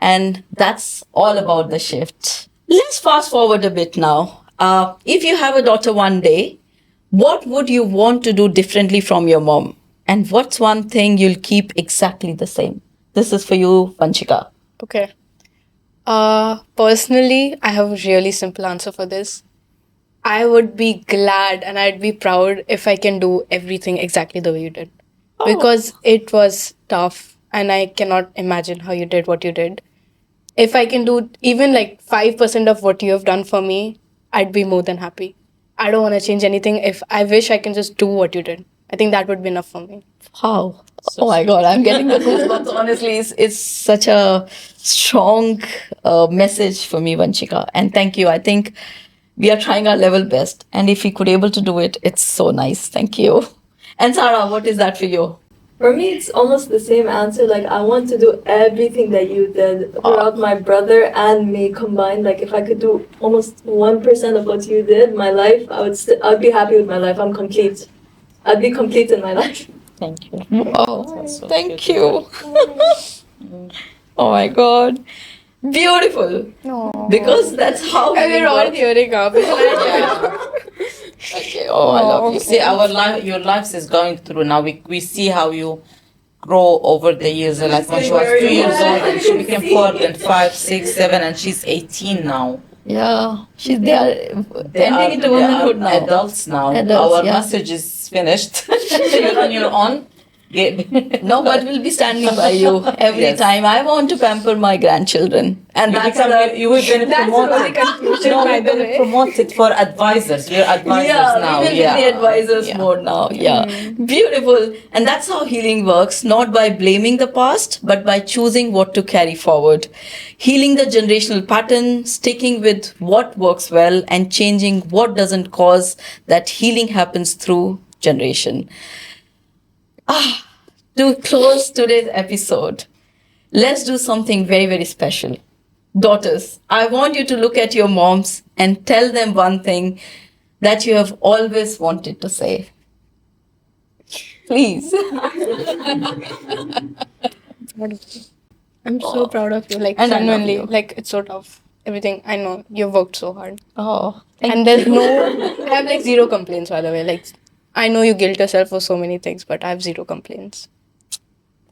And that's all about the shift. Let's fast forward a bit now. If you have a daughter one day, what would you want to do differently from your mom? And what's one thing you'll keep exactly the same? This is for you, Vanchika. Okay. Personally, I have a really simple answer for this. I would be glad and I'd be proud if I can do everything exactly the way you did. Because it was tough and I cannot imagine how you did what you did. If I can do even like 5% of what you have done for me, I'd be more than happy. I don't want to change anything. If I wish I can just do what you did, I think that would be enough for me. Wow. Oh my God, I'm getting the goosebumps. Honestly, it's such a strong message for me, Vanchika. And thank you. I think we are trying our level best. And if we could able to do it, it's so nice. Thank you. And Sarah, what is that for you? For me, it's almost the same answer. Like, I want to do everything that you did throughout my brother and me combined. Like, if I could do almost 1% of what you did, my life, I'd be happy with my life. I'm complete. I'd be complete in my life. Thank you. Oh, So thank cute. you. Oh my God. Beautiful. Because that's how we We're all work. tearing up. Okay. Oh, I love you. You see, our life, your lives is going through now. We see how you grow over the years. Like when she was 2 years old, and she became 4, then 5, 6, 7, and she's 18 now. Yeah. They are They ending into they womanhood are now. adults now. Adults, Our yeah. message is finished. You're on your own. No, but we'll be standing by you every Yes. time. I want to pamper my grandchildren. And that's You will be promoted. No, by we've the been way. promoted for advisors. We're advisors now. we will be the advisors more now. Yeah. Beautiful. And that's how healing works, not by blaming the past, but by choosing what to carry forward. Healing the generational pattern, sticking with what works well, and changing what doesn't, cause that healing happens through generation. To close today's episode, let's do something very, very special. Daughters, I want you to look at your moms and tell them one thing that you have always wanted to say. Please. I'm so proud of you. Like, And I love genuinely. you. Like, it's so tough. Everything. I know. You've worked so hard. Oh, And there's I have like zero complaints, by the way. Like, I know you guilt yourself for so many things, but I have zero complaints.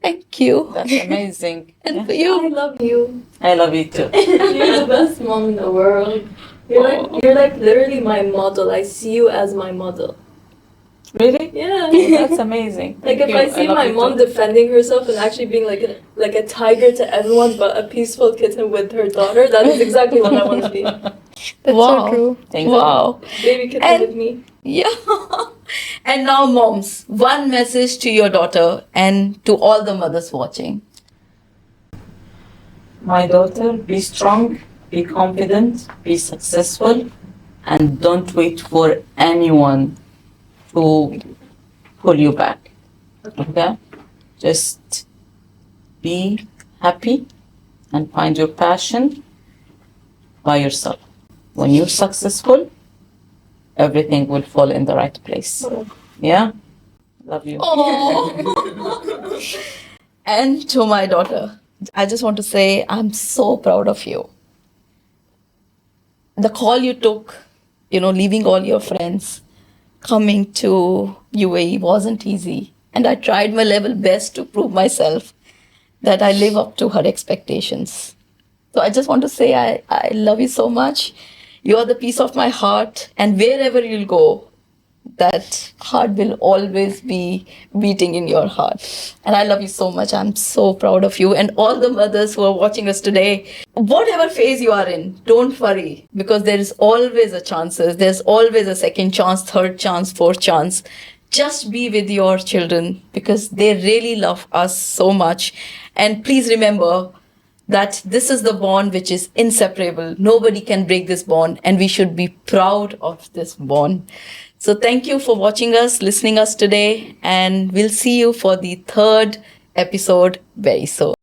thank you. That's amazing. And for I you. love you. I love you too. You're the best mom in the world. You're like literally my model. I see you as my model. Really? Yeah. That's amazing. Like Thank if you. I see love my you mom too. defending herself and actually being like a tiger to everyone, but a peaceful kitten with her daughter, that is exactly what I want to be. That's Wow. so true. Thank you. Wow. Baby kitten And- with me. Yeah. And now, moms, one message to your daughter and to all the mothers watching. My daughter, be strong, be confident, be successful, and don't wait for anyone to pull you back. Okay? Just be happy and find your passion by yourself. When you're successful, everything will fall in the right place. Yeah? Love you. And to my daughter, I just want to say I'm so proud of you. The call you took, leaving all your friends, coming to UAE wasn't easy. And I tried my level best to prove myself that I live up to her expectations. So I just want to say I love you so much. You are the piece of my heart, and wherever you'll go, that heart will always be beating in your heart. And I love you so much. I'm so proud of you. And all the mothers who are watching us today, whatever phase you are in, don't worry, because there is always a chances. There's always a second chance, third chance, fourth chance. Just be with your children because they really love us so much. And please remember that this is the bond which is inseparable. Nobody can break this bond, and we should be proud of this bond. So thank you for watching us, listening us today, and we'll see you for the third episode very soon.